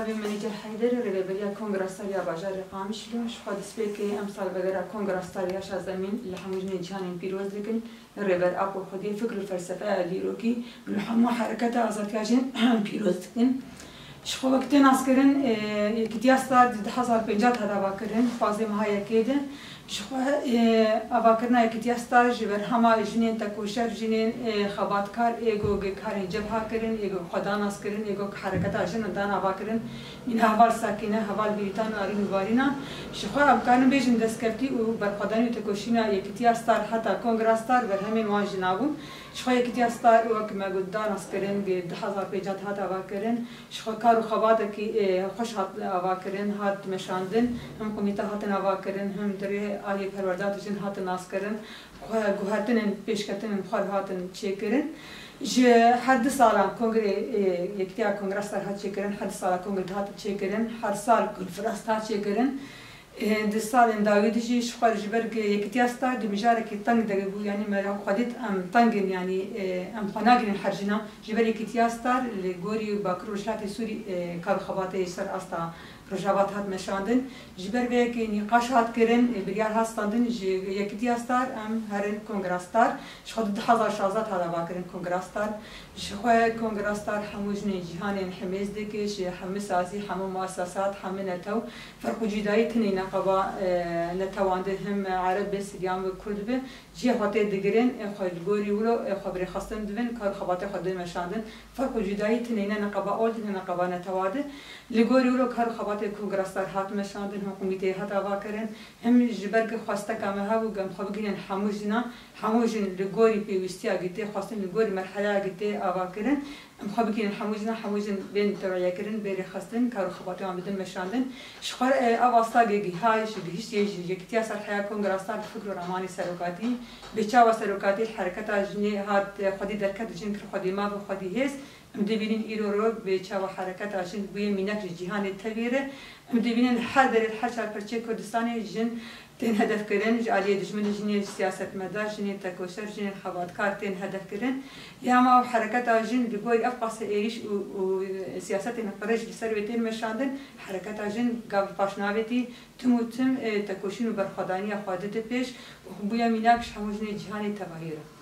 منیجر حیدر ریبریا کنگرستاریا باجار قامشلوش خود سپیکی امسال بگرا کنگرستاریا شازمین لحموجن جهان پیروز دکن ریبر اپو خودی فکر فلسفه دیروکی لحمو حرکت آزادیاجن پیروز دکن شخو وقتی ناس کرن یکیاستار 2050 هدف کرن فازی ماهای کیده شخو آواکرنا یکیاستار جبر همه جنین تکوشر جنین خباتکار ایگو کارین جبهه کرن ایگو خدا ناس کرن ایگو حرکت آجن دان آواکرن این حوال ساکنه حوال بیتان آرین وارینا شخو امکان بیشتر دستکفتی و برخوردانی تکوشینا یکیاستار حتی کنگرستار بر همین واجنابون شخو یکیاستار وقت مگود دان ناس کرن 2050 هدف کرن شخو کارو خبات کی خوش هات آواکرن هات مشاندن هم کمیته هات آواکرن هم دری آلی پروردات جن هات ناس کرن گوهرتن پیشکتن خال هاتن چیکرن ج حد سالان کنگره یکتیا کنگرستار هات چیکرن حد سال کنگره هات چیکرن هر سال کنفرانس هات چیکرن دستال داویدی شخوار جبرگ یکتیاستار دمیجاره که تنگ داره بود یعنی مرا خودت تنگن یعنی خناگین حرجنا جبر یکتیاستار لگوری باکروشات سوری کار خباته سر استا رجابات هات مشاندن جبر به که نقاش هات کردن بریار هستندن یکتیاستار هرن کنگرستار شخود 2016 هذا باکرن کنگرستار شخوار کنگرستار هموجن جهان حمیز دکش هم سازی هم مؤسسات هم نتو فرق جدایی تنین نقابا نتوانده هم عرب به سریان و کرد به جه خاطر دگرن خواهد گوری ولو خبری خواستن دوین کار خبات خود مشاندن فرق جدایی تنین نقابا اول نقابا نتواده لگوری ولو کار خبات کنگرستار هات مشاندن حکومتی هات آواکرن هم جبرگ خواسته کامه ها و گم خبگین هموجن لگوری پیوستی آگیته خواستن لگوری مرحله آگیته آواکرن خبگین هموجن بین توعیه کردن بری خواستن کار خبات آن بدن مشاندن شخار آواستاگی هایش دیش یکتیا سرحیا کنگرستار فکر رمانی سرکاتی بچه و سرکاتی حرکت آجنی هات خودی درکت جن کر خودی ما و خودی هست مدبینین ایرو بچه و حرکت آجن بوی مینک جهان تغییره مدبینین هر در هر شهر پرچه کردستانی جن تین هدف کردن جالیه دشمن جنی سیاست مدار جنی تکوشر جنی خباتکار تین هدف کردن یا ما حرکت آجن لگوی افقاس ایش و سیاست نقرش لسر ویتین مشاندن حرکت آجن قبل پاشناویتی تم تکوشین و برخوردانی خودت پیش و بویا میناکش هموجنی جهانی تغییره